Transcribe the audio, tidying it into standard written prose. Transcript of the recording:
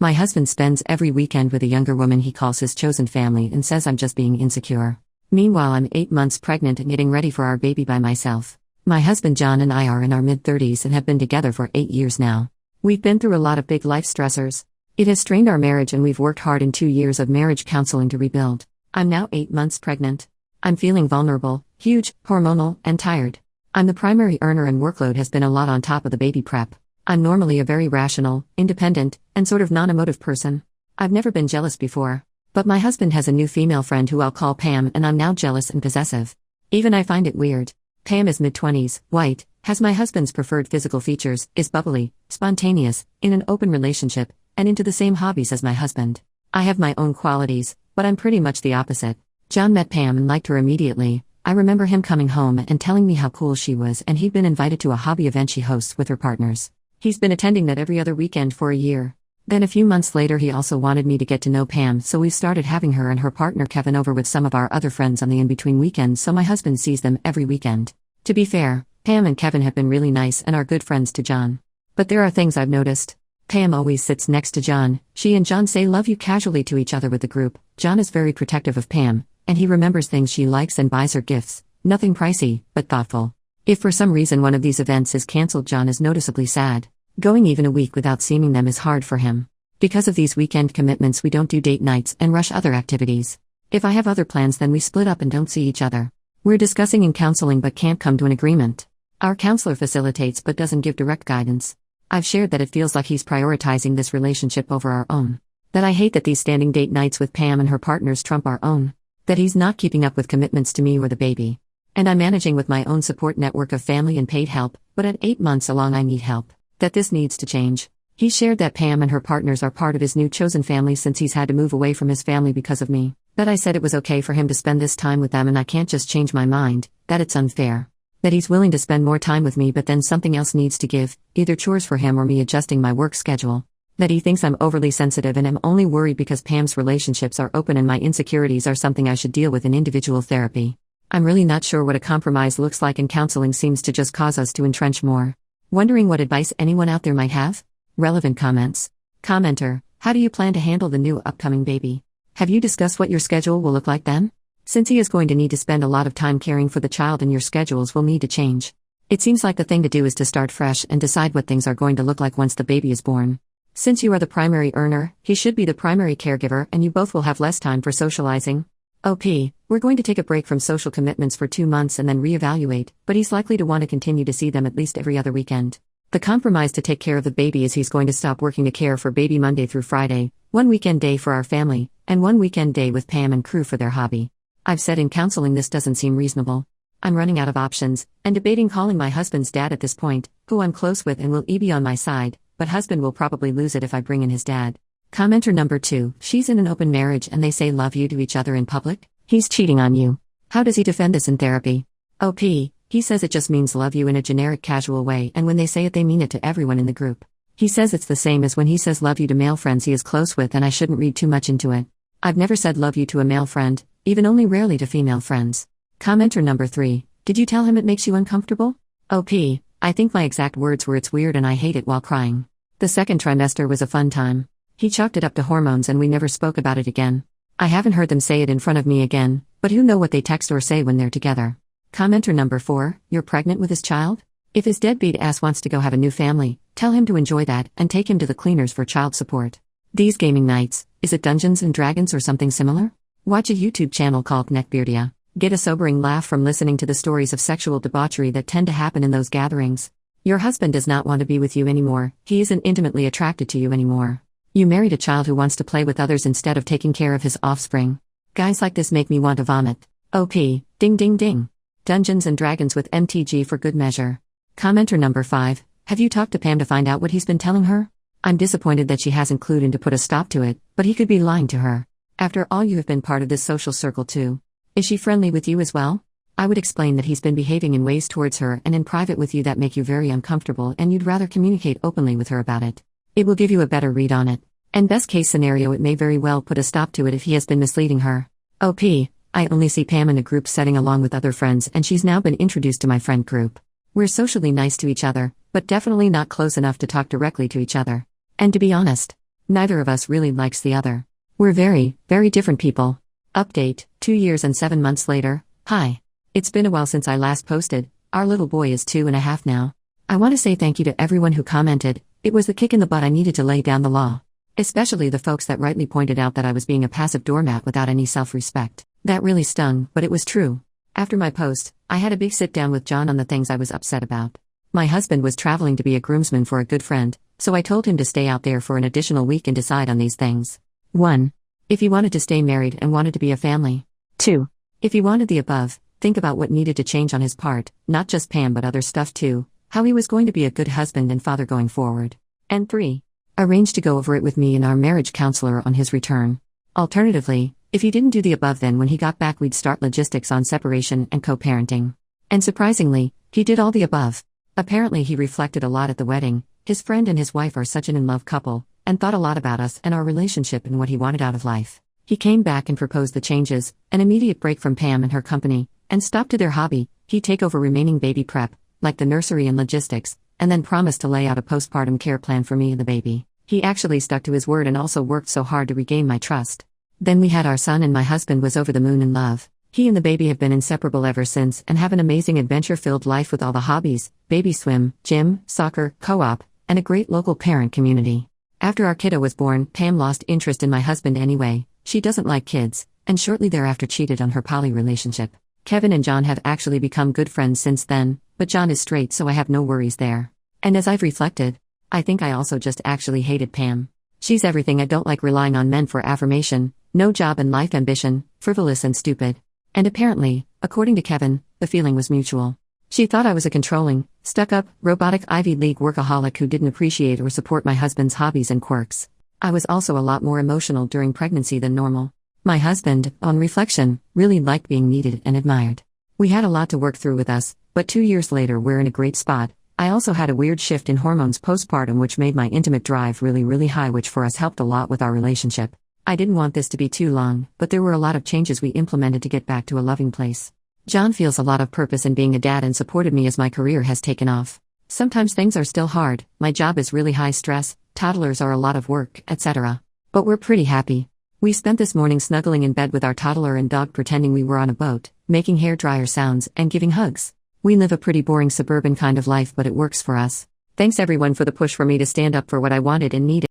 My husband spends every weekend with a younger woman he calls his chosen family and says I'm just being insecure. Meanwhile, I'm 8 months pregnant and getting ready for our baby by myself. My husband John and I are in our mid-30s and have been together for 8 years now. We've been through a lot of big life stressors. It has strained our marriage and we've worked hard in 2 years of marriage counseling to rebuild. I'm now 8 months pregnant. I'm feeling vulnerable, huge, hormonal, and tired. I'm the primary earner and workload has been a lot on top of the baby prep. I'm normally a very rational, independent, and sort of non-emotive person. I've never been jealous before. But my husband has a new female friend who I'll call Pam, and I'm now jealous and possessive. Even I find it weird. Pam is mid-20s, white, has my husband's preferred physical features, is bubbly, spontaneous, in an open relationship, and into the same hobbies as my husband. I have my own qualities, but I'm pretty much the opposite. John met Pam and liked her immediately. I remember him coming home and telling me how cool she was, and he'd been invited to a hobby event she hosts with her partners. He's been attending that every other weekend for a year. Then a few months later he also wanted me to get to know Pam, so we started having her and her partner Kevin over with some of our other friends on the in-between weekends, so my husband sees them every weekend. To be fair, Pam and Kevin have been really nice and are good friends to John. But there are things I've noticed. Pam always sits next to John. She and John say love you casually to each other with the group. John is very protective of Pam, and he remembers things she likes and buys her gifts. Nothing pricey, but thoughtful. If for some reason one of these events is cancelled, John is noticeably sad. Going even a week without seeing them is hard for him. Because of these weekend commitments, we don't do date nights and rush other activities. If I have other plans, then we split up and don't see each other. We're discussing in counseling but can't come to an agreement. Our counselor facilitates but doesn't give direct guidance. I've shared that it feels like he's prioritizing this relationship over our own. That I hate that these standing date nights with Pam and her partners trump our own. That he's not keeping up with commitments to me or the baby. And I'm managing with my own support network of family and paid help, but at 8 months along I need help. That this needs to change. He shared that Pam and her partners are part of his new chosen family since he's had to move away from his family because of me. That I said it was okay for him to spend this time with them and I can't just change my mind. That it's unfair. That he's willing to spend more time with me but then something else needs to give, either chores for him or me adjusting my work schedule. That he thinks I'm overly sensitive and am only worried because Pam's relationships are open and my insecurities are something I should deal with in individual therapy. I'm really not sure what a compromise looks like, and counseling seems to just cause us to entrench more. Wondering what advice anyone out there might have? Relevant comments. Commenter, how do you plan to handle the new upcoming baby? Have you discussed what your schedule will look like then? Since he is going to need to spend a lot of time caring for the child and your schedules will need to change. It seems like the thing to do is to start fresh and decide what things are going to look like once the baby is born. Since you are the primary earner, he should be the primary caregiver and you both will have less time for socializing. OP, we're going to take a break from social commitments for 2 months and then reevaluate, but he's likely to want to continue to see them at least every other weekend. The compromise to take care of the baby is he's going to stop working to care for baby Monday through Friday, 1 weekend day for our family, and 1 weekend day with Pam and crew for their hobby. I've said in counseling this doesn't seem reasonable. I'm running out of options, and debating calling my husband's dad at this point, who I'm close with and will be on my side, but husband will probably lose it if I bring in his dad. Commenter number 2, she's in an open marriage and they say love you to each other in public? He's cheating on you. How does he defend this in therapy? OP, he says it just means love you in a generic casual way, and when they say it they mean it to everyone in the group. He says it's the same as when he says love you to male friends he is close with, and I shouldn't read too much into it. I've never said love you to a male friend, even only rarely to female friends. Commenter number 3, did you tell him it makes you uncomfortable? OP, I think my exact words were it's weird and I hate it while crying. The second trimester was a fun time. He chalked it up to hormones and we never spoke about it again. I haven't heard them say it in front of me again, but who know what they text or say when they're together. Commenter number 4, you're pregnant with his child? If his deadbeat ass wants to go have a new family, tell him to enjoy that and take him to the cleaners for child support. These gaming nights, is it Dungeons and Dragons or something similar? Watch a YouTube channel called Neckbeardia. Get a sobering laugh from listening to the stories of sexual debauchery that tend to happen in those gatherings. Your husband does not want to be with you anymore, he isn't intimately attracted to you anymore. You married a child who wants to play with others instead of taking care of his offspring. Guys like this make me want to vomit. OP, ding ding ding. Dungeons and Dragons with MTG for good measure. Commenter number 5, have you talked to Pam to find out what he's been telling her? I'm disappointed that she hasn't clued in to put a stop to it, but he could be lying to her. After all, you have been part of this social circle too. Is she friendly with you as well? I would explain that he's been behaving in ways towards her and in private with you that make you very uncomfortable and you'd rather communicate openly with her about it. It will give you a better read on it. And best case scenario, it may very well put a stop to it if he has been misleading her. OP, I only see Pam in a group setting along with other friends and she's now been introduced to my friend group. We're socially nice to each other, but definitely not close enough to talk directly to each other. And to be honest, Neither of us really likes the other. We're very, very different people. Update, 2 years and 7 months later. Hi. It's been a while since I last posted. Our little boy is 2.5 now. I want to say thank you to everyone who commented. It was the kick in the butt I needed to lay down the law. Especially the folks that rightly pointed out that I was being a passive doormat without any self-respect. That really stung, but it was true. After my post, I had a big sit down with John on the things I was upset about. My husband was traveling to be a groomsman for a good friend, so I told him to stay out there for an additional week and decide on these things. 1. If he wanted to stay married and wanted to be a family. 2. If he wanted the above, think about what needed to change on his part, not just Pam but other stuff too, how he was going to be a good husband and father going forward. And 3. Arrange to go over it with me and our marriage counselor on his return. Alternatively, if he didn't do the above, then when he got back we'd start logistics on separation and co-parenting. And surprisingly, he did all the above. Apparently he reflected a lot at the wedding. His friend and his wife are such an in-love couple, and thought a lot about us and our relationship and what he wanted out of life. He came back and proposed the changes, an immediate break from Pam and her company, and stopped to their hobby. He'd take over remaining baby prep, like the nursery and logistics, and then promised to lay out a postpartum care plan for me and the baby. He actually stuck to his word and also worked so hard to regain my trust. Then we had our son and my husband was over the moon in love. He and the baby have been inseparable ever since and have an amazing adventure-filled life with all the hobbies, baby swim, gym, soccer, co-op, and a great local parent community. After our kiddo was born, Pam lost interest in my husband anyway. She doesn't like kids, and shortly thereafter cheated on her poly relationship. Kevin and John have actually become good friends since then, but John is straight so I have no worries there. And as I've reflected, I think I also just actually hated Pam. She's everything I don't like, relying on men for affirmation, no job and life ambition, frivolous and stupid. And apparently, according to Kevin, the feeling was mutual. She thought I was a controlling, stuck-up, robotic Ivy League workaholic who didn't appreciate or support my husband's hobbies and quirks. I was also a lot more emotional during pregnancy than normal. My husband, on reflection, really liked being needed and admired. We had a lot to work through with us, but 2 years later we're in a great spot. I also had a weird shift in hormones postpartum which made my intimate drive really high, which for us helped a lot with our relationship. I didn't want this to be too long, but there were a lot of changes we implemented to get back to a loving place. John feels a lot of purpose in being a dad and supported me as my career has taken off. Sometimes things are still hard, my job is really high stress, toddlers are a lot of work, etc. But we're pretty happy. We spent this morning snuggling in bed with our toddler and dog, pretending we were on a boat, making hairdryer sounds, and giving hugs. We live a pretty boring suburban kind of life, but it works for us. Thanks everyone for the push for me to stand up for what I wanted and needed.